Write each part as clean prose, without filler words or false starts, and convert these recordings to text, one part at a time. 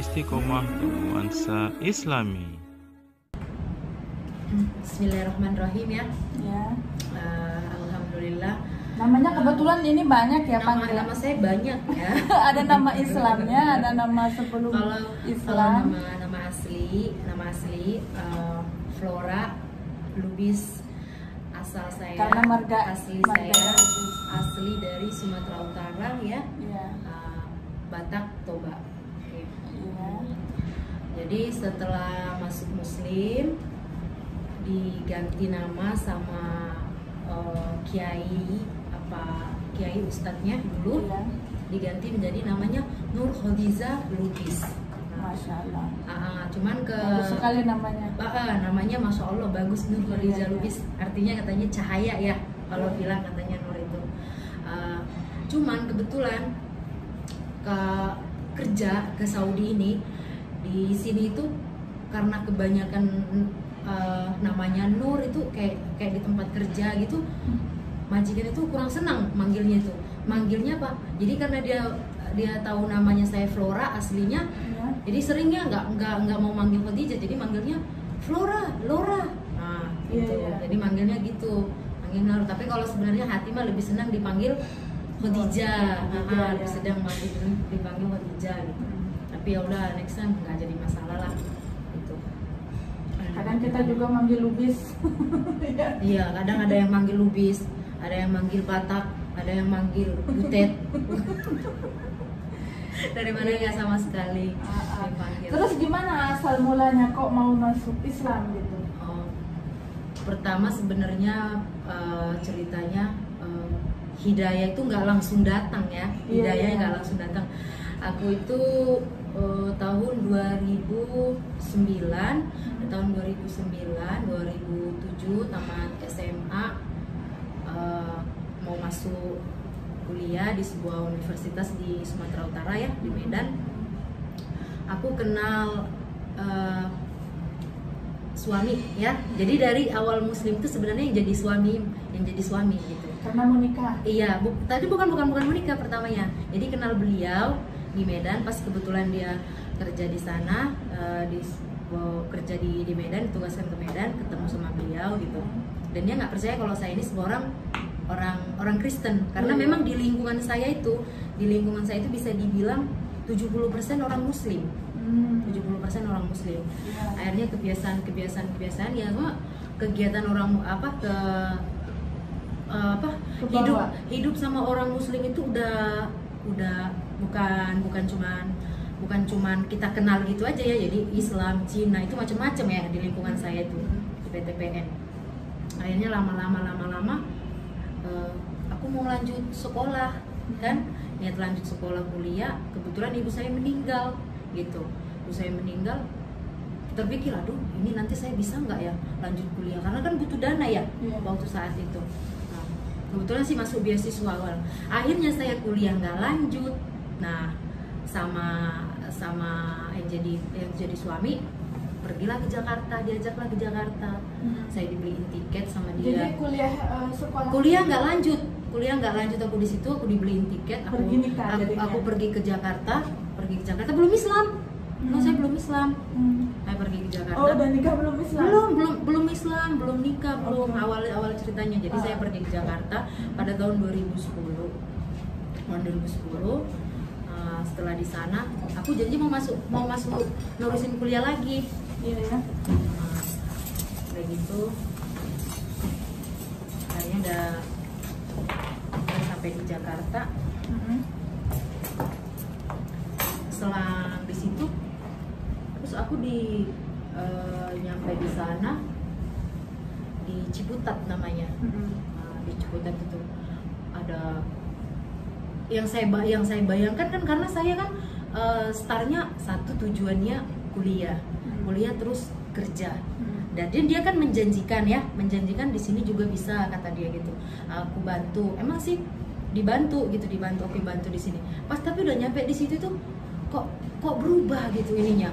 Istiqomah Nuansa Islami. Bismillahirrahmanirrahim ya. Ya. Alhamdulillah. Namanya kebetulan ini banyak ya panggilan. Nama saya banyak ya. Ada nama Islamnya, ada nama sebelum Islam. Kalau nama asli Flora Lubis. Asal saya Karena marga asli dari Sumatera Utara ya. Iya. Batak Toba. Oke. Iya. Jadi setelah masuk Muslim diganti nama sama kiai ustadznya dulu, Iya. diganti menjadi namanya Nur Khadijah Lubis. Masya Allah. Cuman Bagus sekali namanya. Namanya Masya Allah bagus, Nur Khadijah Iya. Lubis, artinya katanya cahaya ya kalau bilang katanya Nur itu. Cuman kebetulan kerja ke Saudi ini, di sini itu karena kebanyakan namanya Nur itu kayak di tempat kerja gitu, majikan itu kurang senang manggilnya apa? Jadi karena dia tahu namanya saya Flora aslinya, Ya. jadi seringnya nggak mau manggil Khadijah, jadi manggilnya Flora, Lora. Nah, gitu. Iya. Jadi manggilnya gitu, manggil Nur. Tapi kalau sebenarnya hati mah lebih senang dipanggil Khadijah. Lebih sedang dipanggil Khadijah gitu. Tapi ya udah, next time nggak jadi masalah lah gitu. Kadang kita juga manggil Lubis. Iya, kadang ada yang manggil Lubis, ada yang manggil Batak, ada yang manggil Butet. Dari mana nggak sama sekali dipanggil. Terus gimana asal mulanya kok mau masuk Islam gitu? Pertama sebenarnya ceritanya hidayah itu nggak langsung datang ya. Hidayah nggak langsung datang. Aku itu tahun 2007 tamat SMA, mau masuk kuliah di sebuah universitas di Sumatera Utara ya, di Medan. Aku kenal suami ya. Jadi dari awal Muslim itu sebenarnya yang jadi suami gitu. Karena mau nikah. Iya, tadi bukan menikah pertamanya. Jadi kenal beliau di Medan, pas kebetulan dia kerja di sana, kerja di Medan, ditugaskan ke Medan, ketemu sama beliau gitu. Dan dia nggak percaya kalau saya ini seorang orang Kristen, karena memang di lingkungan saya itu bisa dibilang 70% orang Muslim. 70% orang Muslim. Akhirnya kebiasaan ya, kegiatan orang hidup sama orang Muslim itu udah bukan cuman kita kenal gitu aja ya. Jadi Islam, Cina itu macam-macam ya di lingkungan saya itu di PTPN. Akhirnya lama-lama aku mau lanjut sekolah kan, niat lanjut sekolah kuliah. Kebetulan ibu saya meninggal gitu. Ibu saya meninggal, terpikir aduh ini nanti saya bisa nggak ya lanjut kuliah, karena kan butuh dana ya waktu saat itu. Nah, kebetulan sih masuk beasiswa awal. Akhirnya saya kuliah nggak lanjut. Nah, sama yang jadi suami pergilah ke Jakarta, diajaklah ke Jakarta. Saya dibeliin tiket sama dia. Jadi sekolah Kuliah nggak lanjut aku di situ, aku dibeliin tiket. Aku pergi ke Jakarta belum Islam. No, saya belum Islam. Saya pergi ke Jakarta. Oh, udah nikah belum Islam? Belum Islam, belum nikah, belum awal ceritanya. Jadi saya pergi ke Jakarta pada tahun 2010. Setelah di sana, aku janji mau masuk nurusin kuliah lagi. Iya ya. Kayak gitu. Akhirnya udah sampai di Jakarta. Setelah di situ, terus aku nyampe di sana di Ciputat namanya. Di Ciputat itu ada yang saya bayangkan kan, karena saya kan startnya satu, tujuannya kuliah terus kerja. Dan dia kan menjanjikan di sini juga bisa, kata dia gitu. Aku bantu, emang sih dibantu oke, bantu di sini. Pas tapi udah nyampe di situ tuh kok berubah gitu ininya,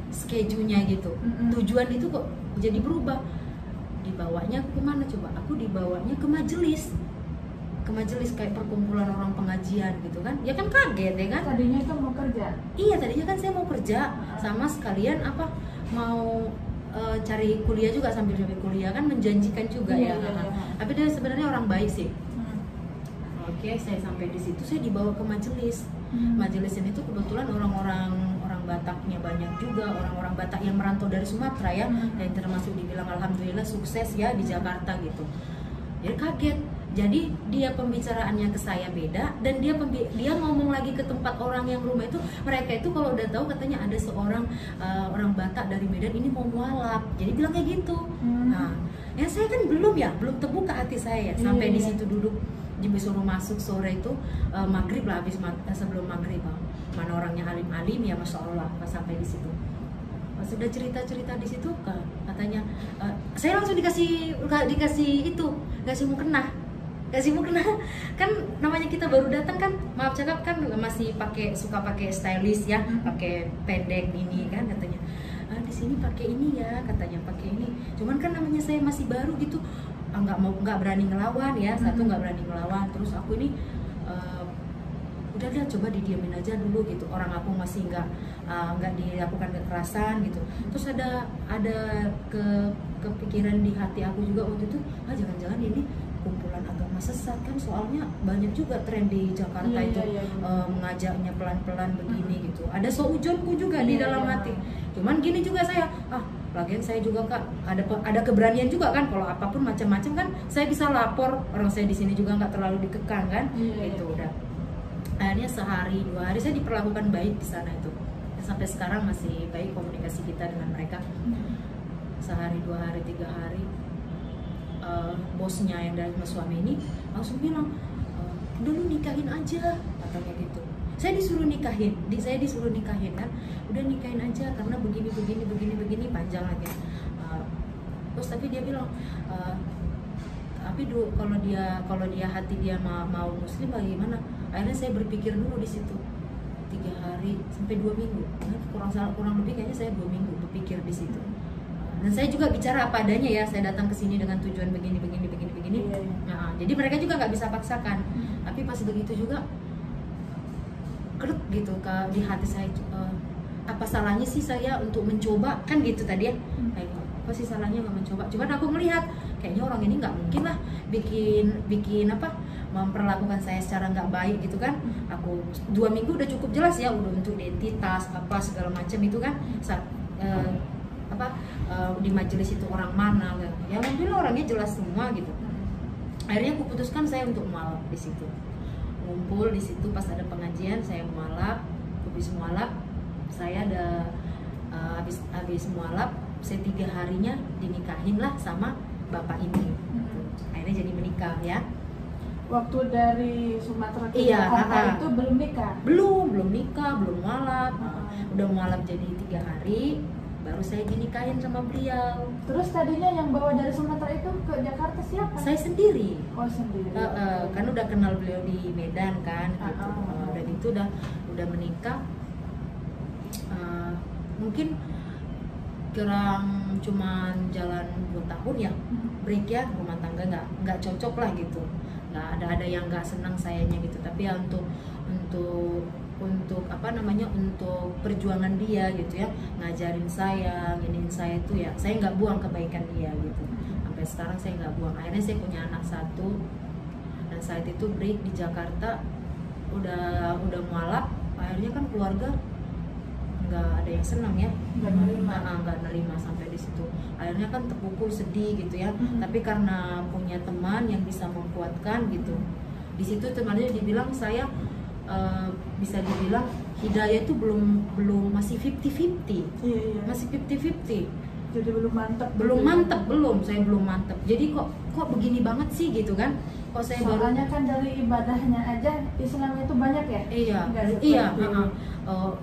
schedule-nya gitu. Tujuan itu kok jadi berubah. Dibawanya kemana coba? Aku dibawanya ke majelis majelis kayak perkumpulan orang pengajian gitu kan. Ya kan kaget ya kan. Tadinya itu mau kerja. Iya, tadinya kan saya mau kerja sama sekalian apa mau cari kuliah juga, sambil kuliah kan menjanjikan juga ya. Tapi dia sebenarnya orang baik sih. Oke, saya sampai di situ, saya dibawa ke majelis. Majelis ini tuh kebetulan orang Bataknya banyak juga, orang-orang Batak yang merantau dari Sumatera ya, dan termasuk dibilang alhamdulillah sukses ya di Jakarta gitu. Jadi kaget. Jadi dia pembicaraannya ke saya beda, dan dia ngomong lagi ke tempat orang yang rumah itu, mereka itu kalau udah tahu katanya ada seorang orang Batak dari Medan ini mau mualaf. Jadi bilang kayak gitu. Nah, ya saya kan belum terbuka hati saya sampai di situ duduk. Disuruh masuk sore itu maghrib lah, sebelum maghrib mana orangnya alim-alim ya, masya Allah. Pas sampai di situ, pas sudah cerita di situ katanya saya langsung dikasih mukena kan, namanya kita baru datang kan, maaf cakap kan masih suka pakai stylish ya, pakai pendek ini kan katanya. Di sini pakai ini ya katanya, pakai ini. Cuman kan namanya saya masih baru gitu, nggak berani ngelawan ya, satu nggak berani ngelawan. Terus aku ini udah coba didiamin aja dulu gitu, orang aku masih nggak dilakukan kekerasan gitu. Terus ada kepikiran di hati aku juga waktu itu, jangan-jangan ini kumpulan agama sesat kan, soalnya banyak juga tren di Jakarta mengajaknya pelan-pelan begini gitu. Ada seujonku juga di dalam hati. Cuman gini juga saya, lagian saya juga Kak ada keberanian juga kan, kalau apapun macam-macam kan saya bisa lapor, orang saya di sini juga nggak terlalu dikekang kan. Itu udah. Akhirnya sehari 2 hari saya diperlakukan baik di sana itu. Sampai sekarang masih baik komunikasi kita dengan mereka. Sehari 2 hari 3 hari bosnya yang dari suami ini langsung bilang, udah lu nikahin aja katanya gitu. Saya disuruh nikahin kan, udah nikahin aja karena begini panjang lagi. Terus tapi dia bilang, tapi kalau dia hati dia mau muslim bagaimana? Akhirnya saya berpikir dulu di situ 3 hari sampai 2 minggu, kurang lebih kayaknya saya 2 minggu berpikir di situ. Dan saya juga bicara apa adanya ya, saya datang ke sini dengan tujuan begini. Nah, jadi mereka juga nggak bisa paksakan. Tapi pas begitu juga kerut gitu di hati saya, apa salahnya sih saya untuk mencoba kan gitu tadi ya. Apa sih salahnya nggak mencoba? Cuman aku melihat kayaknya orang ini nggak mungkin lah bikin memperlakukan saya secara nggak baik gitu kan. Aku 2 minggu udah cukup jelas ya, udah untuk identitas apa segala macam itu kan. Di majelis itu orang mana kan. Ya alhamdulillah orangnya jelas semua gitu. Akhirnya aku putuskan saya untuk mualaf di situ. Ngumpul di situ pas ada pengajian, saya mualaf. Habis mualaf saya ada habis mualaf, saya 3 harinya dinikahin lah sama bapak ini. Akhirnya jadi menikah ya. Waktu dari Sumatera ke Jakarta itu belum nikah? Belum nikah, belum mualaf. Udah mualaf jadi 3 hari baru saya dinikahin sama beliau. Terus tadinya yang bawa dari Sumatera itu ke Jakarta siapa? Saya sendiri. Oh sendiri. Kan udah kenal beliau di Medan kan. Gitu. Udah gitu udah menikah. Mungkin kurang cuman jalan 2 tahun ya, break ya, rumah tangga nggak cocok lah gitu. Nggak ada yang nggak senang sayanya gitu. Tapi ya untuk untuk perjuangan dia gitu ya, ngajarin saya, nginin saya itu ya, saya nggak buang kebaikan dia gitu. Sampai sekarang saya nggak buang. Akhirnya saya punya anak 1, dan saat itu break di Jakarta udah mualaf. Akhirnya kan keluarga nggak ada yang senang ya, nggak nerima sampai di situ. Akhirnya kan terpukul, sedih gitu ya. Tapi karena punya teman yang bisa memkuatkan gitu, di situ temannya dibilang saya bisa dibilang hidayah itu belum masih 50-50. Masih 50-50. Jadi belum mantap. Saya belum mantap. Jadi kok begini banget sih gitu kan? Kok saya soalnya kan dari ibadahnya aja Islam itu banyak ya? Iya.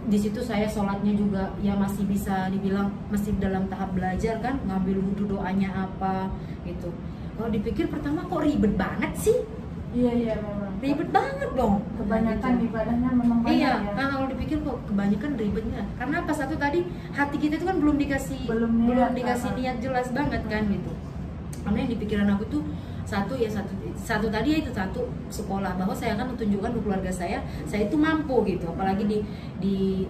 Di situ saya sholatnya juga ya masih bisa dibilang masih dalam tahap belajar kan, ngambil wudhu doanya apa gitu. Kalau dipikir pertama kok ribet banget sih? Iya memang. Ribet banget dong. Kebanyakan ibadahnya memang banyak ya. Kalau dipikir kok kebanyakan ribetnya. Karena pas satu tadi hati kita itu kan belum dikasih niat jelas banget kan gitu. Karena yang di pikiran aku tuh satu tadi ya itu satu sekolah, bahwa saya akan menunjukkan ke keluarga saya itu mampu gitu. Apalagi di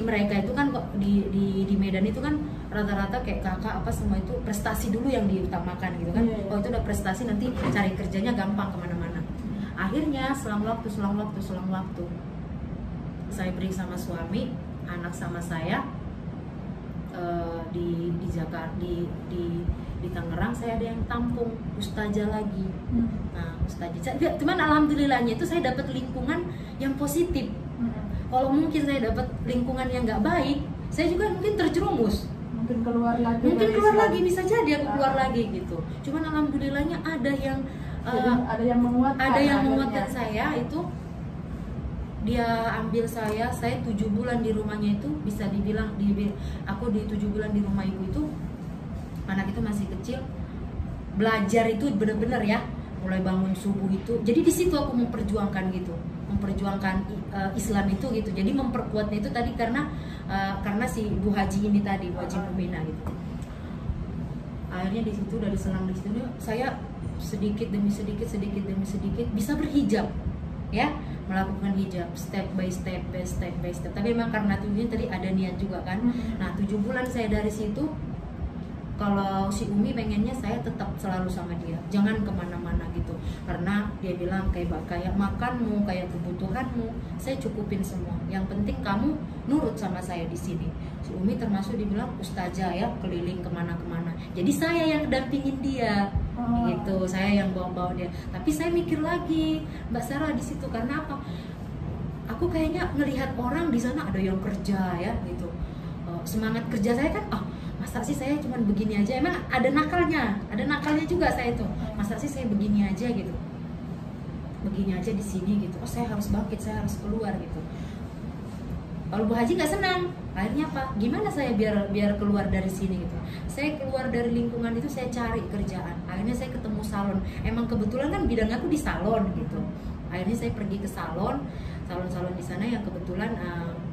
mereka itu kan kok di Medan itu kan rata-rata kayak kakak apa semua itu prestasi dulu yang diutamakan gitu kan. Oh itu udah prestasi, nanti cari kerjanya gampang kemana-mana. Akhirnya selang waktu saya break sama suami, anak sama saya di Jakarta, di Tangerang saya ada yang tampung ustazah lagi. Nah ustazah, cuman alhamdulillahnya itu saya dapat lingkungan yang positif. Kalau mungkin saya dapat lingkungan yang nggak baik, saya juga mungkin terjerumus. Mungkin keluar lagi. Bisa jadi aku keluar lagi gitu. Cuman alhamdulillahnya ada yang menguatkan. Ada yang menguatkan saya itu. Dia ambil saya 7 bulan di rumahnya itu, bisa dibilang aku di 7 bulan di rumah ibu itu, anak itu masih kecil, belajar itu bener-bener ya, mulai bangun subuh itu. Jadi di situ aku memperjuangkan Islam itu gitu. Jadi memperkuatnya itu tadi karena si Bu Haji ini tadi, Bu Haji Mumina gitu. Akhirnya di situ dari selang di situ saya sedikit demi sedikit bisa berhijab ya, melakukan hijab step by step. Tapi memang karena tujuannya tadi ada niat juga kan. Nah 7 bulan saya dari situ, kalau si Umi pengennya saya tetap selalu sama dia, jangan kemana-mana gitu, karena dia bilang kayak makanmu, kayak kebutuhanmu saya cukupin semua, yang penting kamu nurut sama saya di sini. Si Umi termasuk dibilang ustazah ya, keliling kemana-kemana, jadi saya yang dampingin dia gitu, saya yang bawa dia. Tapi saya mikir lagi Mbak Sarah di situ, karena apa, aku kayaknya ngelihat orang di sana ada yang kerja ya gitu, semangat kerja saya kan, masa sih saya cuma begini aja, emang ada nakalnya juga saya tuh, masa sih saya begini aja gitu, begini aja di sini gitu, saya harus bangkit, saya harus keluar gitu. Kalau Bu Haji nggak senang, akhirnya apa, gimana saya biar keluar dari sini gitu. Saya keluar dari lingkungan itu, saya cari kerjaan, akhirnya saya ketemu salon, emang kebetulan kan bidang aku di salon gitu. Akhirnya saya pergi ke salon di sana yang kebetulan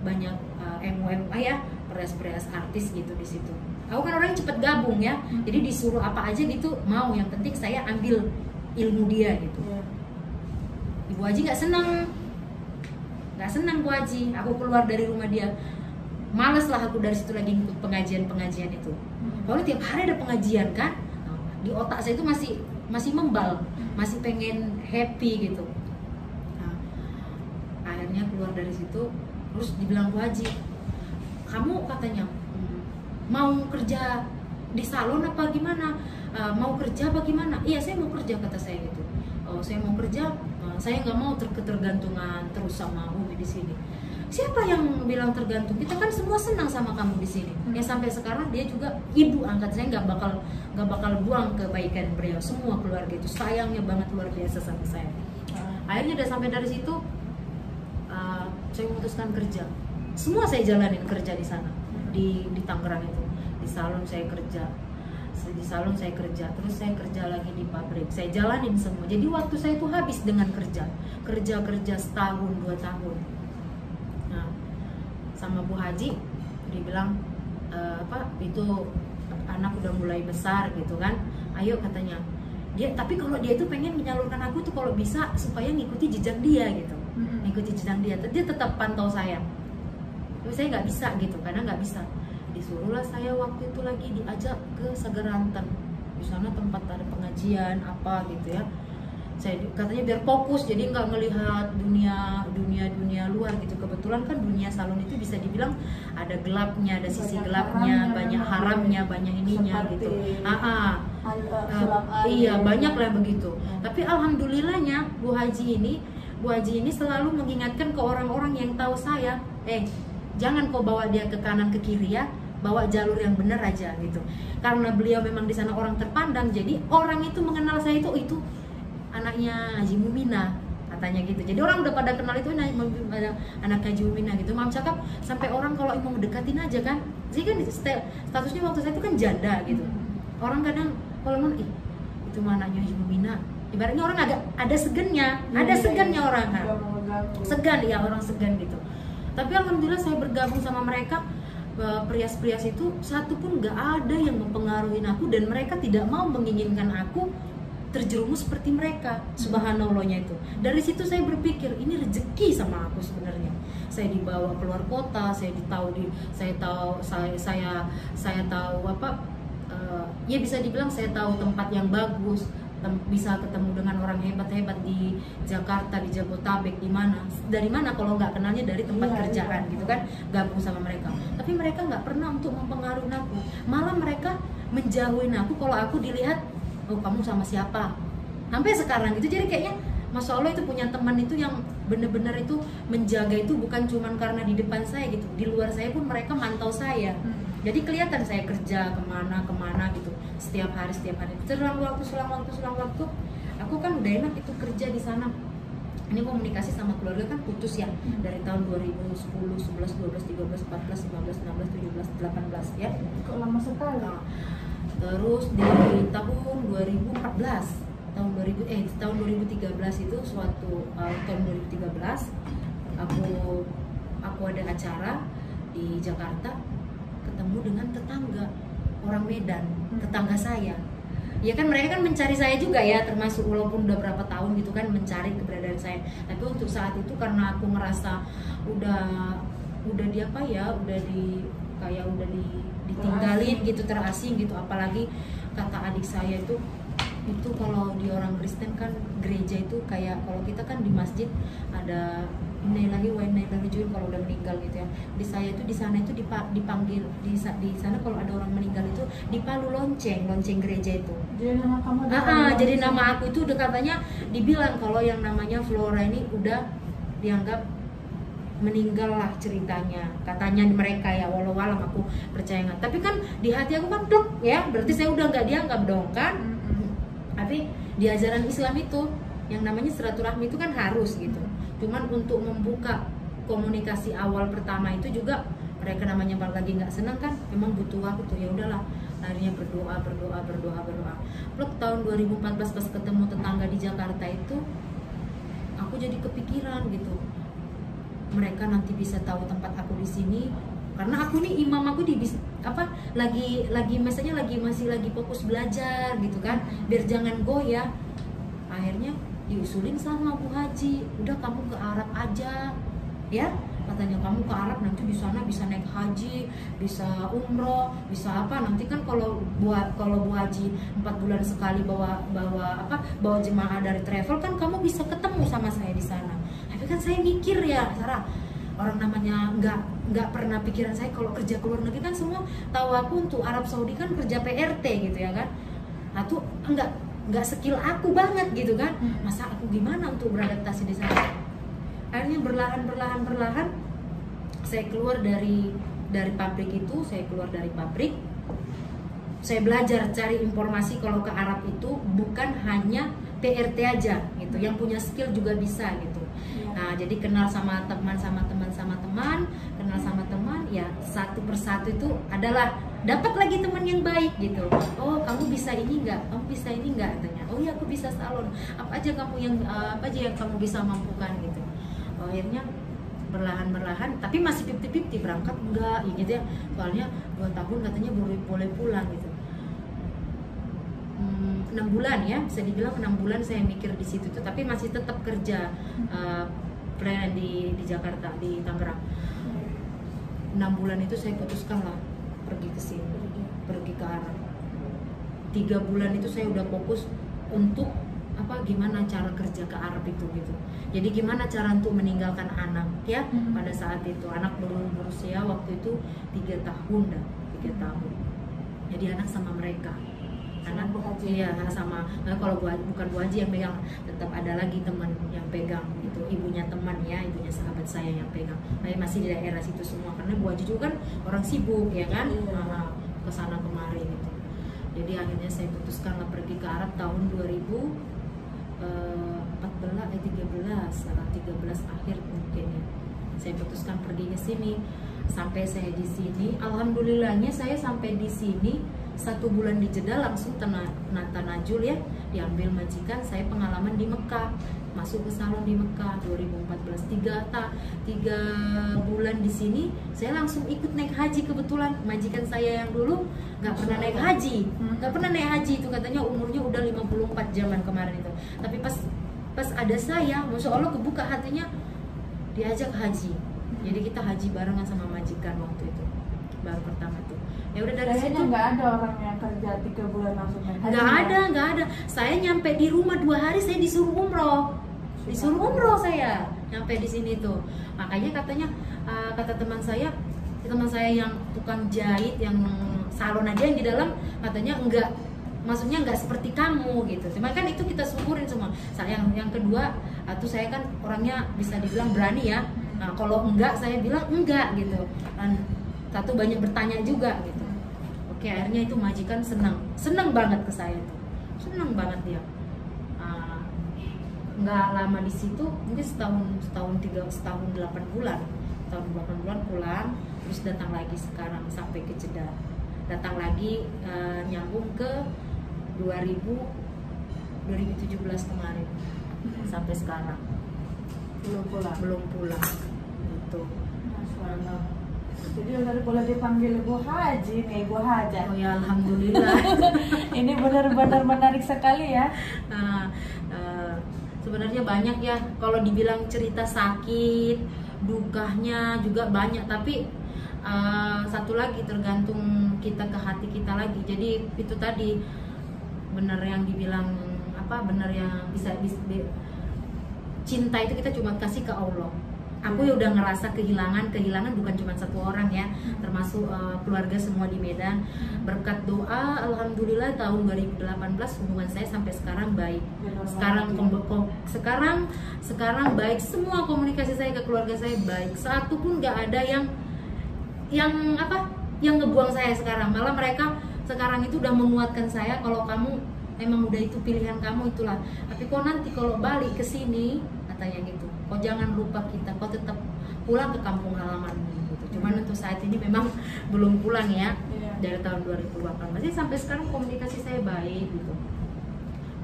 banyak MUMA ya, perias artis gitu di situ. Aku kan orang yang cepet gabung ya, jadi disuruh apa aja gitu mau, yang penting saya ambil ilmu dia gitu. Ibu Haji nggak senang Bu Haji, aku keluar dari rumah dia, males lah aku dari situ lagi ikut pengajian itu. Kalau tiap hari ada pengajian kan, di otak saya itu masih membal, masih pengen happy gitu. Nah, akhirnya keluar dari situ, terus dibilang Bu Haji, kamu katanya mau kerja di salon apa gimana? Mau kerja apa gimana? Iya saya mau kerja, kata saya gitu. Saya mau kerja, saya nggak mau ketergantungan terus sama Umi di sini. Siapa yang bilang tergantung? Kita kan semua senang sama kamu di sini. Ya sampai sekarang dia juga ibu angkat saya, nggak bakal buang kebaikan beliau. Semua keluarga itu sayangnya banget luar biasa sama saya. Akhirnya udah sampai dari situ, saya memutuskan kerja. Semua saya jalanin kerja di sana, di Tangerang itu. Di salon saya kerja, terus saya kerja lagi di pabrik, saya jalanin semua. Jadi waktu saya itu habis dengan kerja setahun 2 tahun. Nah sama Bu Haji dibilang itu anak udah mulai besar gitu kan, ayo katanya dia, tapi kalau dia itu pengen menyalurkan aku tuh kalau bisa supaya ngikuti jejak dia gitu, ngikuti jejak dia tetap pantau saya. Tapi saya nggak bisa gitu, karena nggak bisa. Disuruhlah saya waktu itu lagi diajak ke Sageranten, di sana tempat ada pengajian apa gitu ya. Saya katanya biar fokus, jadi nggak ngelihat dunia luar gitu. Kebetulan kan dunia salon itu bisa dibilang ada gelapnya, ada sisi gelapnya, banyak haramnya, banyak ininya gitu. Iya banyak lah begitu. Tapi alhamdulillahnya Bu Haji ini selalu mengingatkan ke orang-orang yang tahu saya, jangan kau bawa dia ke kanan ke kiri ya, bawa jalur yang benar aja gitu. Karena beliau memang di sana orang terpandang, jadi orang itu mengenal saya itu anaknya Haji Mumina katanya gitu. Jadi orang udah pada kenal itu anak Haji Mumina gitu. Mam cakap sampai orang kalau mau mendekatin aja kan, jadi kan statusnya waktu saya itu kan janda gitu. Orang kadang kalau mau itu anaknya Haji Mumina, ibaratnya orang agak ada segannya, orang kan, segan ya, orang segan gitu. Tapi alhamdulillah saya bergabung sama mereka, perias itu satu pun nggak ada yang mempengaruhi aku, dan mereka tidak mau menginginkan aku terjerumus seperti mereka. Subhanallahnya itu. Dari situ saya berpikir ini rezeki sama aku sebenarnya. Saya dibawa keluar kota, saya tahu apa, ya bisa dibilang saya tahu tempat yang bagus, bisa ketemu dengan orang hebat-hebat di Jakarta, di Jabodetabek, di mana, dari mana kalau nggak kenalnya dari tempat kerjaan gitu kan, gabung sama mereka. Tapi mereka nggak pernah untuk mempengaruhi aku, malah mereka menjauhin aku kalau aku dilihat, oh kamu sama siapa, sampai sekarang gitu. Jadi kayaknya Masya Allah itu punya teman itu yang bener-bener itu menjaga itu bukan cuman karena di depan saya gitu, di luar saya pun mereka mantau saya. Jadi kelihatan saya kerja kemana gitu, setiap hari selang waktu aku kan udah enak itu kerja di sana. Ini komunikasi sama keluarga kan putus ya, dari tahun 2010, 11, 12, 13, 14, 15, 16, 17, 18 ya. Kok lama sekali? Nah, terus di tahun 2014, tahun 2013 itu tahun 2013 aku ada acara di Jakarta, ketemu dengan tetangga orang Medan, tetangga saya. Ya kan mereka kan mencari saya juga ya, termasuk walaupun udah berapa tahun gitu kan mencari keberadaan saya. Tapi untuk saat itu karena aku ngerasa udah ditinggalin gitu, terasing gitu, apalagi kata adik saya itu kalau di orang Kristen kan gereja itu kayak kalau kita kan di masjid ada innalillahi wa inna ilaihi raji'un kalau udah meninggal gitu ya. Di saya itu di sana itu dipanggil di sana kalau ada orang meninggal itu dipalu lonceng gereja itu. Jadi nama kamu jadi nama aku itu udah katanya dibilang kalau yang namanya Flora ini udah dianggap meninggal lah ceritanya, katanya mereka ya, walau alam aku percaya nggak. Tapi kan di hati aku kan plek ya, berarti saya udah nggak dianggap dong kan. Tapi di ajaran Islam itu yang namanya silaturahmi itu kan harus gitu. Cuman untuk membuka komunikasi awal pertama itu juga mereka namanya lagi nggak senang kan, memang butuh waktu tuh. Ya udahlah, akhirnya berdoa. Pluk tahun 2014 pas ketemu tetangga di Jakarta itu, aku jadi kepikiran gitu. Mereka nanti bisa tahu tempat aku di sini. Karena aku nih imam aku masih lagi fokus belajar gitu kan, biar jangan goyah. Akhirnya diusulin sama Bu Haji, udah kamu ke Arab aja ya, katanya kamu ke Arab nanti di sana bisa naik haji, bisa umroh, bisa apa, nanti kan kalau Bu Haji 4 bulan sekali bawa jemaah dari travel kan kamu bisa ketemu sama saya di sana. Tapi kan saya mikir ya Sarah, orang namanya nggak pernah pikiran saya kalau kerja ke luar negeri kan semua tahu aku untuk Arab Saudi kan kerja PRT gitu ya kan. Nah tuh nggak skill aku banget gitu kan. Masa aku gimana untuk beradaptasi di sana. Akhirnya berlahan saya keluar dari pabrik itu, saya belajar cari informasi kalau ke Arab itu bukan hanya PRT aja gitu, yang punya skill juga bisa gitu. Nah, jadi kenal sama teman, kenal sama teman, ya satu persatu itu adalah dapat lagi teman yang baik gitu. Oh, kamu bisa ini enggak? Kamu bisa ini enggak? Katanya. Oh iya, aku bisa salon. Apa aja yang kamu bisa mampukan gitu. Oh, akhirnya berlahan, tapi masih 50-50 berangkat enggak ya gitu ya. Soalnya 2 tahun katanya boleh pulang gitu. 6 bulan ya, bisa dibilang 6 bulan saya mikir di situ tuh, tapi masih tetap kerja pelayanan di Jakarta, di Tangerang. 6 bulan itu saya putuskan lah pergi ke sini, pergi ke Arab. 3 bulan itu saya udah fokus untuk gimana cara kerja ke Arab itu gitu. Jadi gimana cara untuk meninggalkan anak ya, pada saat itu anak belum berusia waktu itu 3 tahun. Jadi anak sama mereka. Anak iya sama, kalau bukan Bu Haji yang pegang, tetap ada lagi teman yang pegang itu, ibunya teman ya, ibunya sahabat saya yang pegang. Masih di daerah situ semua, karena Bu Haji juga kan orang sibuk ya kan, kesana kemari gitu. Jadi akhirnya saya putuskan lah pergi ke Arab tahun 2013 akhir mungkin ya. Saya putuskan pergi ke sini. Sampai saya di sini, alhamdulillahnya saya sampai di sini 1 bulan di Jeddah langsung tanajul ya, diambil majikan saya pengalaman di Mekah, masuk ke salon di Mekah 2014. 3 bulan di sini saya langsung ikut naik haji. Kebetulan majikan saya yang dulu nggak pernah naik haji itu katanya umurnya udah 54 zaman kemarin itu. Tapi pas ada saya, masya Allah kebuka hatinya, diajak haji. Jadi kita haji barengan sama majikan waktu itu, baru pertama tuh. Ya udah dari Kayaknya situ nggak ada orang yang kerja 3 bulan langsung naik haji. nggak ada. Saya nyampe di rumah 2 hari saya disuruh umroh saya nyampe di sini tuh. Makanya katanya kata teman saya yang tukang jahit, yang salon aja yang di dalam, katanya enggak, maksudnya enggak seperti kamu gitu. Cuma kan itu kita syukurin semua. Yang kedua, tuh saya kan orangnya bisa dibilang berani ya. Nah kalau enggak saya bilang enggak gitu. Dan satu banyak bertanya juga gitu. Oke, akhirnya itu majikan senang banget ke saya tuh, senang banget dia. Nggak lama di situ, mungkin setahun 8 bulan pulang, terus datang lagi sekarang sampai ke Jeddah, datang lagi nyambung ke 2017 kemarin sampai sekarang belum pulang gitu. Masya Allah. Jadi udah boleh dipanggil Bu Haji nih, Bu Haja. Oh ya, alhamdulillah. Ini benar-benar menarik sekali ya. Sebenarnya banyak ya, kalau dibilang cerita sakit, dukanya juga banyak, tapi satu lagi tergantung kita ke hati kita lagi. Jadi itu tadi benar yang dibilang benar yang bisa cinta itu kita cuma kasih ke Allah. Aku ya udah ngerasa kehilangan bukan cuma satu orang ya, termasuk keluarga semua di Medan. Berkat doa, alhamdulillah tahun 2018 hubungan saya sampai sekarang baik. Sekarang baik, semua komunikasi saya ke keluarga saya baik. Satu pun nggak ada yang ngebuang saya sekarang. Malah mereka sekarang itu udah menguatkan saya, kalau kamu memang udah itu pilihan kamu, itulah. Tapi kok nanti kalau balik ke sini, katanya gitu, kok jangan lupa kita, kok tetap pulang ke kampung halamanmu gitu. Cuman untuk saat ini memang belum pulang ya, dari tahun 2018. Jadi sampai sekarang komunikasi saya baik gitu,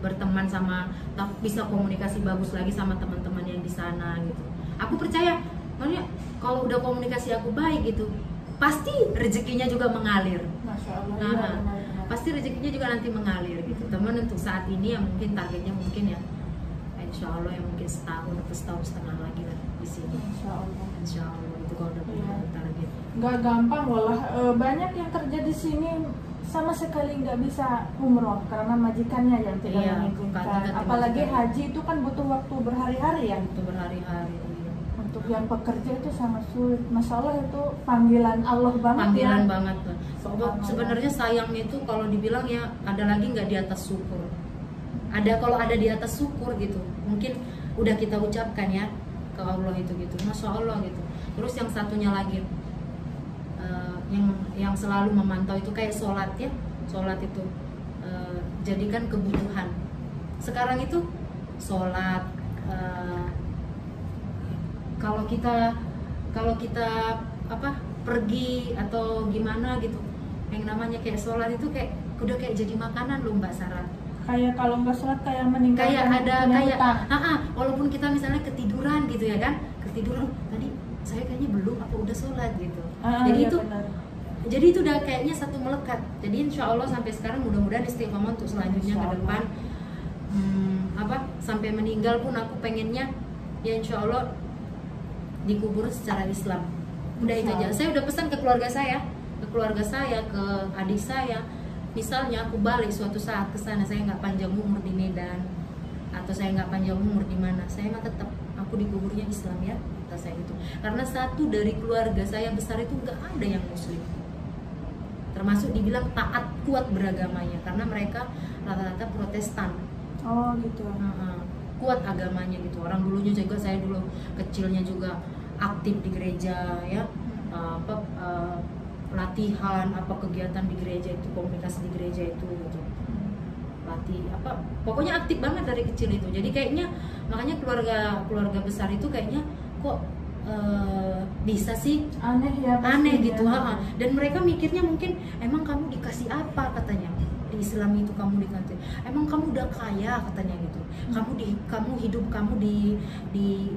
berteman sama, bisa komunikasi bagus lagi sama teman-teman yang di sana gitu. Aku percaya, makanya kalau udah komunikasi aku baik gitu, pasti rezekinya juga mengalir. Masya Allah. Nah, pasti rezekinya juga nanti mengalir gitu. Teman untuk saat ini yang mungkin targetnya mungkin ya, insya Allah yang mungkin setahun atau setahun setengah lagi lah di sini. Insya Allah itu kalau udah punya target. Nggak gampang loh, banyak yang kerja di sini sama sekali nggak bisa umroh karena majikannya yang tidak mengizinkan. Apalagi haji itu kan butuh waktu berhari-hari ya. Butuh berhari-hari. Untuk yang pekerja itu sangat sulit. Masya Allah itu panggilan Allah banget. Panggilan banget. Sebenarnya sayangnya itu kalau dibilang ya, ada lagi nggak di atas syukur. Kalau ada di atas syukur gitu, mungkin udah kita ucapkan ya ke Allah itu gitu, Masya Allah gitu. Terus yang satunya lagi, yang selalu memantau itu kayak sholat ya, sholat itu jadikan kebutuhan. Sekarang itu sholat, kalau kita pergi atau gimana gitu, yang namanya kayak sholat itu udah kayak jadi makanan loh Mbak Sarah. Kayak kalau nggak sholat kayak meninggalkan walaupun kita misalnya ketiduran gitu ya kan, ketiduran tadi saya kayaknya belum udah sholat gitu. Jadi itu udah kayaknya satu melekat. Jadi insya Allah sampai sekarang mudah-mudahan istiqomah untuk selanjutnya ke depan, sampai meninggal pun aku pengennya ya insya Allah dikubur secara Islam. Udah itu aja. Saya udah pesan ke keluarga saya, ke adik saya. Misalnya aku balik suatu saat ke sana, saya nggak panjang umur di Medan atau saya nggak panjang umur di mana, saya mah tetap aku dikuburnya Islam ya, kata saya itu. Karena satu dari keluarga saya besar itu nggak ada yang Muslim, termasuk dibilang taat kuat beragamanya karena mereka rata-rata Protestan. Oh gitu. Kuat agamanya gitu. Orang dulunya juga, saya dulu kecilnya juga aktif di gereja ya, latihan kegiatan di gereja itu, komunikasi di gereja itu gitu, pokoknya aktif banget dari kecil itu. Jadi kayaknya makanya keluarga besar itu kayaknya kok bisa sih aneh gitu. Dan mereka mikirnya mungkin emang kamu dikasih apa, katanya di Islam itu kamu dikasih, emang kamu udah kaya katanya gitu, kamu hidup kamu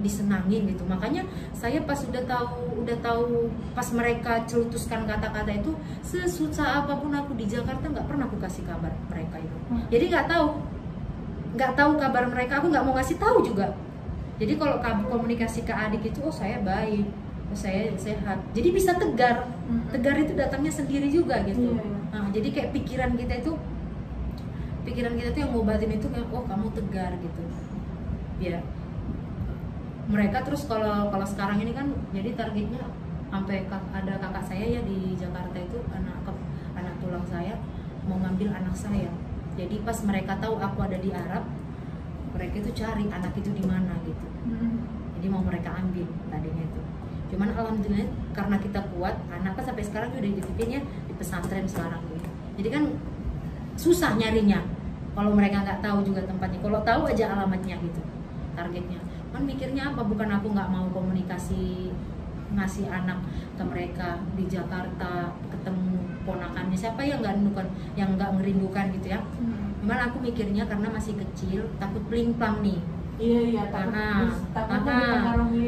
disenangin gitu. Makanya saya pas udah tahu pas mereka celutuskan kata-kata itu, sesusah apapun aku di Jakarta nggak pernah aku kasih kabar mereka itu. Jadi nggak nggak tahu kabar mereka, aku nggak mau ngasih tahu juga. Jadi kalau komunikasi ke adik itu, oh saya baik, oh saya sehat, jadi bisa tegar. Tegar itu datangnya sendiri juga gitu. Nah, jadi kayak pikiran kita itu yang ngobatin itu kayak, oh kamu tegar gitu ya. Mereka terus kalau sekarang ini kan jadi targetnya sampai ada kakak saya ya di Jakarta itu, anak tulang saya mau ngambil anak saya. Jadi pas mereka tahu aku ada di Arab, mereka itu cari anak itu di mana gitu. Jadi mau mereka ambil tadinya itu. Cuman alhamdulillah karena kita kuat, anak kan sampai sekarang udah dititipin ya di pesantren sekarang gitu. Jadi kan susah nyarinya kalau mereka nggak tahu juga tempatnya. Kalau tahu aja alamatnya gitu, targetnya. Kan mikirnya apa? Bukan aku nggak mau komunikasi ngasih anak ke mereka di Jakarta, ketemu ponakannya, siapa yang nggak ngerindukan gitu ya. Cuman aku mikirnya karena masih kecil, takut pling-plang nih. Iya,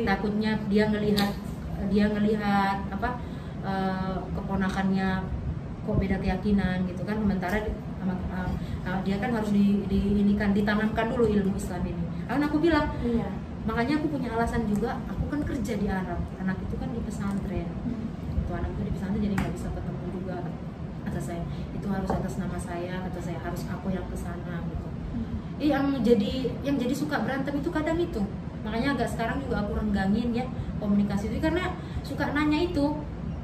takutnya dia ngelihat apa keponakannya kok beda keyakinan gitu kan. Sementara dia kan harus ditanamkan dulu ilmu Islam ini. Kan aku bilang, makanya aku punya alasan juga, aku kan kerja di Arab, anak itu kan di pesantren. Itu anak itu di pesantren jadi nggak bisa ketemu juga. Kata saya, itu harus atas nama saya, kata saya harus aku yang kesana gitu. Yang jadi suka berantem itu kadang itu. Makanya agak sekarang juga aku renggangin ya komunikasi itu, karena suka nanya itu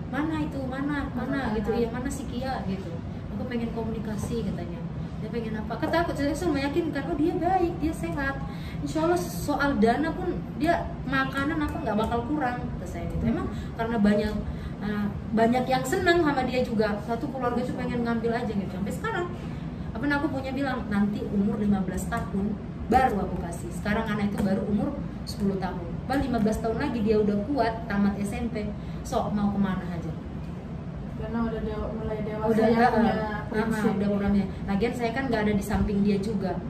mana gitu ya, mana si Kia gitu. Aku pengen komunikasi katanya. Dia pengen apa? Kata aku, saya meyakinkan, oh dia baik, dia sehat. Insya Allah soal dana pun dia makanan apa nggak bakal kurang, kata saya gitu. Emang karena banyak yang senang sama dia juga. Satu keluarga itu pengen ngambil aja gitu. Sampai sekarang apa aku punya bilang nanti umur 15 tahun baru aku kasih. Sekarang anak itu baru umur 10 tahun. Bang 15 tahun lagi dia udah kuat tamat SMP. Sok mau kemana aja. Karena udah mulai dewasa ya, udah mulai. Lagian saya kan nggak ada di samping dia juga.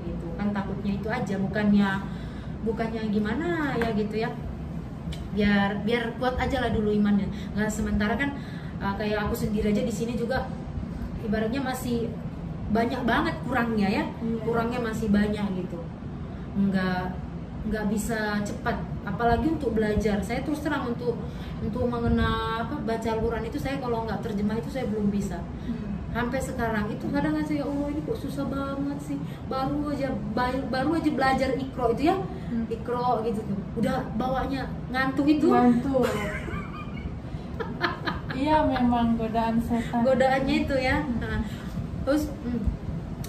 Gitu kan, takutnya itu aja, bukannya gimana ya gitu ya. Biar kuat aja lah dulu imannya. Nggak sementara kan kayak aku sendiri aja di sini juga ibaratnya masih banyak banget kurangnya ya. Kurangnya masih banyak gitu. Nggak bisa cepat, apalagi untuk belajar. Saya terus terang untuk mengenal baca Al-Quran itu, saya kalau nggak terjemah itu saya belum bisa. Sampai sekarang itu kadang saya, oh ini kok susah banget sih, baru aja belajar Iqra itu ya, Iqra gitu tuh udah bawanya ngantuk itu. Iya, memang godaan setan, godaannya itu ya. Terus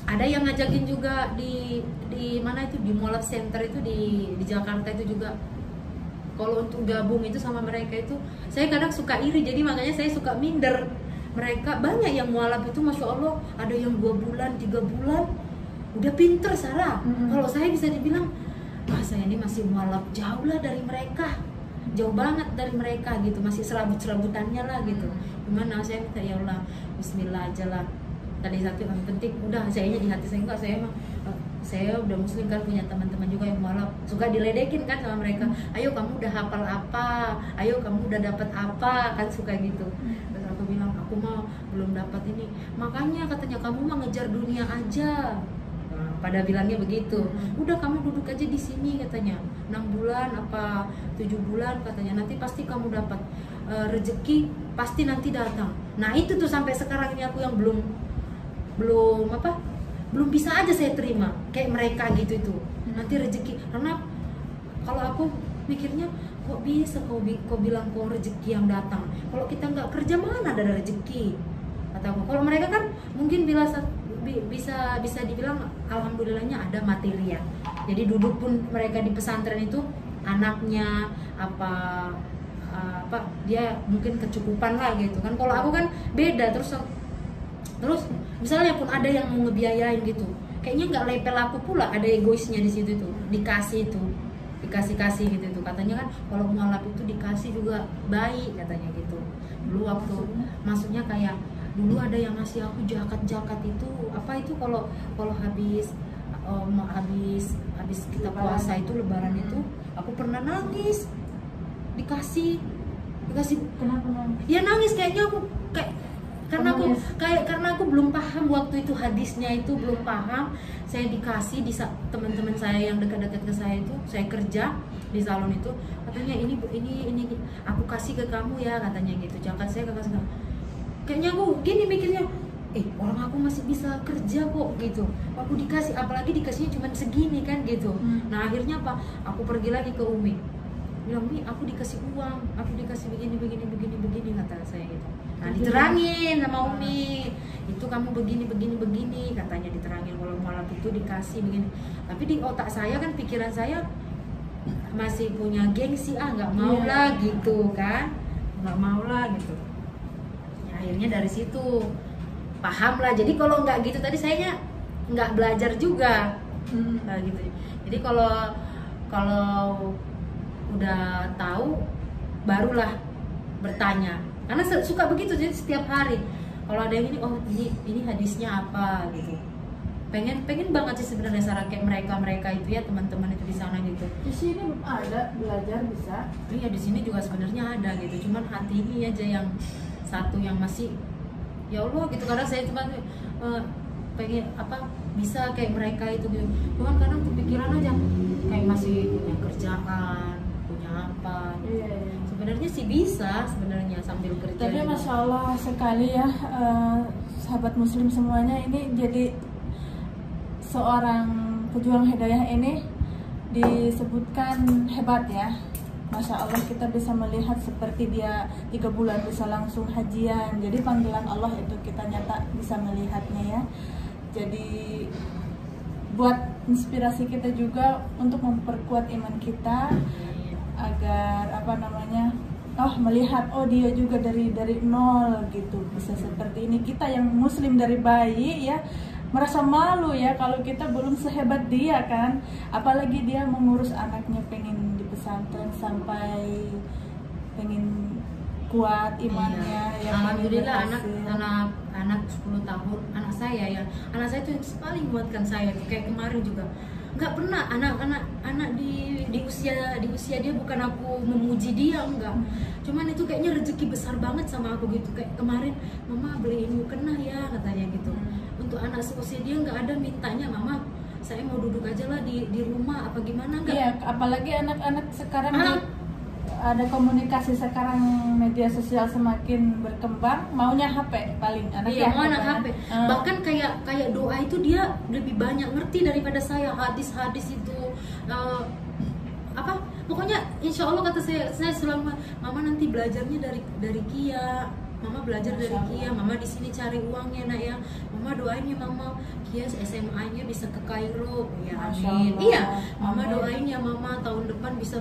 ada yang ngajakin juga di mana itu, di Mall Center itu di Jakarta itu juga. Kalau untuk gabung itu sama mereka itu, saya kadang suka iri, jadi makanya saya suka minder. Mereka banyak yang mualaf itu, masya Allah, ada yang 2 bulan, 3 bulan, udah pinter Sarah. Kalau saya bisa dibilang, saya ini masih mualaf, jauh lah dari mereka, jauh banget dari mereka gitu, masih serabut-serabutannya lah gitu. Gimana saya minta ya Allah, Bismillah aja lah. Tadi satu yang penting, udah sayanya di hati saya enggak, saya udah muslim kan, punya teman-teman juga yang mualaf, suka diledekin kan sama mereka, ayo kamu udah hafal apa, ayo kamu udah dapat apa, kan suka gitu. Terus aku bilang, aku mah belum dapat ini. Makanya katanya kamu mah ngejar dunia aja. Nah, pada bilangnya begitu. Udah kamu duduk aja di sini katanya, 6 bulan apa 7 bulan katanya, nanti pasti kamu dapat rezeki, pasti nanti datang. Nah itu tuh sampai sekarang ini aku yang belum bisa aja saya terima kayak mereka gitu itu. Nanti rezeki, karena kalau aku mikirnya, kok bisa kau bilang kau rezeki yang datang, kalau kita nggak kerja mana ada rezeki, kata aku. Kalau mereka kan mungkin bisa dibilang alhamdulillahnya ada materi ya. Jadi duduk pun mereka di pesantren itu, anaknya apa dia mungkin kecukupan lah gitu kan. Kalau aku kan beda. Terus misalnya pun ada yang mau ngebiayain gitu, kayaknya nggak lepel aku pula, ada egoisnya di situ tuh, dikasih gitu tuh. Katanya kan kalau mualaf itu dikasih juga baik katanya gitu. Dulu waktu maksudnya kayak dulu ada yang ngasih aku jakat itu apa itu, kalau habis kita puasa itu, lebaran itu, aku pernah nangis dikasih. Kenapa nangis? Ya nangis, kayaknya aku kayak karena aku Penulis. karena aku belum paham waktu itu hadisnya itu belum paham. Saya dikasih di teman-teman saya yang dekat-dekat ke saya itu, saya kerja di salon itu, katanya ini aku kasih ke kamu ya, katanya gitu. Jangan saya kasih. Kayaknya aku gini mikirnya, orang aku masih bisa kerja kok gitu. Aku dikasih, apalagi dikasihnya cuma segini kan gitu. Nah akhirnya apa? Aku pergi lagi ke Umi. Bilang, Mi, aku dikasih uang, aku dikasih begini kata saya gitu. Nah diterangin sama Umi, itu kamu begini katanya, diterangin kalau malam itu dikasih begini. Tapi di otak saya kan, pikiran saya masih punya gengsi, nggak mau lah gitu kan, nggak mau lah gitu. Ya, akhirnya dari situ paham lah. Jadi kalau nggak gitu tadi saya nggak belajar juga. Nah, gitu. Jadi kalau udah tahu barulah bertanya, karena suka begitu. Jadi setiap hari kalau ada yang ini hadisnya apa gitu, pengen banget sih sebenarnya Sarah, kayak mereka itu ya, teman-teman itu di sana gitu. Di sini ada belajar bisa. Iya, di sini juga sebenarnya ada gitu, cuman hati ini aja yang satu yang masih ya Allah gitu, karena saya cuma pengen bisa kayak mereka itu gitu. Cuman karena kepikiran aja kayak masih punya kerjaan, punya apa gitu. Iya. Sebenarnya sih bisa sebenarnya sambil kerja. Tapi juga. Masya Allah sekali ya, sahabat muslim semuanya, ini jadi seorang pejuang hidayah ini disebutkan hebat ya. Masya Allah, kita bisa melihat seperti dia 3 bulan bisa langsung hajian. Jadi panggilan Allah itu kita nyata bisa melihatnya ya. Jadi buat inspirasi kita juga untuk memperkuat iman kita, agar melihat dia juga dari nol gitu bisa seperti ini. Kita yang muslim dari bayi ya merasa malu ya kalau kita belum sehebat dia kan, apalagi dia mengurus anaknya, pengen di pesantren sampai pengen kuat imannya. Ya, alhamdulillah anak 10 tahun, anak saya itu yang paling menguatkan saya. Kayak kemarin juga nggak pernah anak di usia dia, bukan aku memuji dia, enggak, cuman itu kayaknya rezeki besar banget sama aku gitu. Kayak kemarin, mama beliin mukena ya katanya gitu. Untuk anak seusia dia nggak ada mintanya, mama saya mau duduk aja lah di rumah apa gimana, enggak. Iya, apalagi anak-anak sekarang ada komunikasi sekarang, media sosial semakin berkembang, maunya HP paling anak. Iya, mau anak HP. Bahkan kayak doa itu dia lebih banyak ngerti daripada saya. Hadis itu pokoknya insya Allah kata saya selama mama nanti belajarnya dari Kia. Mama belajar dari Kia, mama di sini cari uangnya nak ya. Mama doain ya mama Kia SMA-nya bisa ke Kairo. Ya amin. Iya, mama doain ya mama tahun depan bisa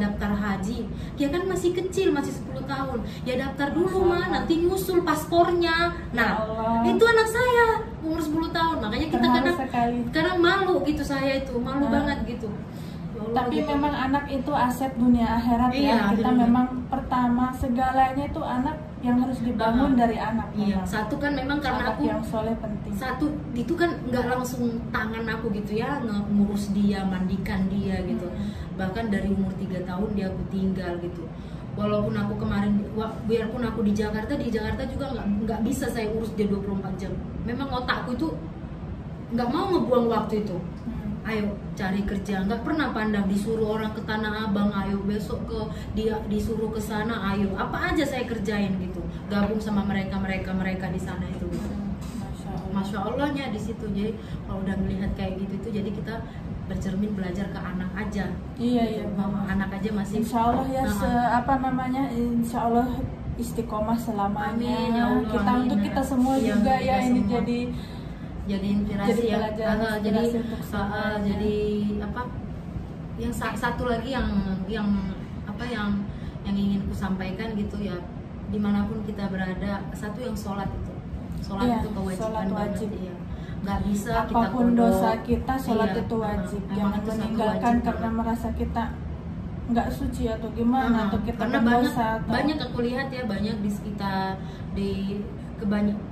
daftar haji. Kia kan masih kecil, masih 10 tahun. Ya daftar dulu mah, nanti nyusul paspornya. Nah, itu anak saya umur 10 tahun. Makanya kita kadang malu gitu, saya itu malu banget gitu. Tapi gitu. Memang anak itu aset dunia akhirat ya. Kita memang pertama segalanya itu anak yang harus dibangun dari anak. Iya. Satu kan memang karena anak aku yang soleh penting. Satu itu kan nggak langsung tangan aku gitu ya, ngurus dia, mandikan dia gitu. Bahkan dari umur 3 tahun dia aku tinggal gitu. Walaupun aku kemarin, biarpun aku di Jakarta juga nggak bisa saya urus dia 24 jam. Memang otakku itu nggak mau ngebuang waktu itu. Ayo cari kerja, nggak pernah pandang disuruh orang ke Tanah Abang, ayo besok dia disuruh ke sana, ayo apa aja saya kerjain gitu, gabung sama mereka di sana itu gitu. Masya Allahnya di situ. Jadi kalau udah melihat kayak gitu tuh, jadi kita bercermin belajar ke anak aja. Iya. Anak aja masih. Insya Allah ya, Insya Allah istiqomah selamanya. Amin, ya Allah, kita amin, untuk kita semua ya, juga ya ini semua. Jadi inspirasi ya. Jadi apa? Yang satu lagi yang ingin ku sampaikan gitu ya, dimanapun kita berada, satu yang sholat itu. Sholat itu kewajiban banget ya. Nggak bisa apapun kita dosa kita, sholat itu wajib. Jangan meninggalkan karena merasa kita nggak suci atau gimana, atau kita karena banyak aku lihat ya, banyak di sekitar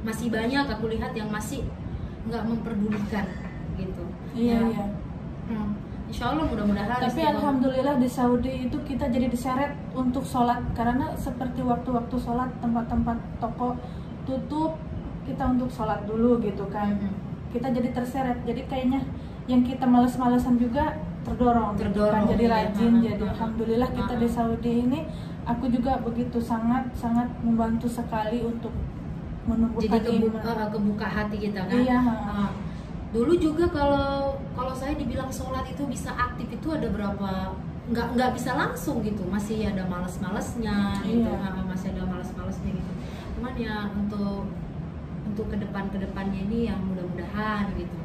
masih banyak aku lihat yang masih nggak memperdulikan gitu. Iya. Insya Allah mudah-mudahan. Tapi alhamdulillah di Saudi itu kita jadi diseret untuk sholat, karena seperti waktu-waktu sholat tempat-tempat toko tutup, kita untuk sholat dulu gitu kan. Kita jadi terseret, jadi kayaknya yang kita males-malesan juga terdorong gitu kan, jadi iya. rajin. Jadi alhamdulillah kita di Saudi ini, aku juga begitu sangat membantu sekali untuk menumbuhkan Jadi iman. kebuka hati kita kan. Iya. Dulu juga kalau saya dibilang sholat itu bisa aktif itu ada berapa, nggak bisa langsung gitu, masih ada malas-malasnya gitu. Iya. Masih ada malas-malasnya gitu. Cuman ya untuk kedepannya ini yang mudah-mudahan gitu.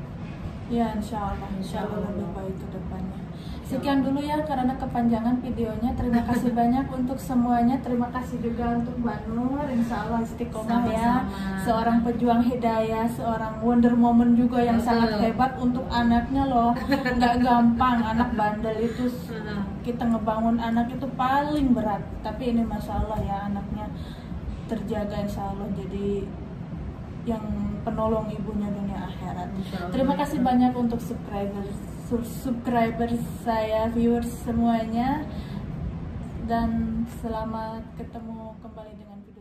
Ya, insya Allah Insya lebih Allah. baik ke depannya. Sekian dulu ya, karena kepanjangan videonya. Terima kasih banyak untuk semuanya. Terima kasih juga untuk Mbak Nur. Insya Allah istiqomah ya. Sama-sama. Seorang pejuang hidayah, seorang wonder woman juga yang sangat hebat untuk anaknya loh. Nggak gampang anak bandel itu. Kita ngebangun anak itu paling berat. Tapi ini masya Allah ya, anaknya terjaga insya Allah. Jadi yang penolong ibunya dunia akhirat. Terima kasih banyak untuk subscriber saya, viewers semuanya, dan selamat ketemu kembali dengan video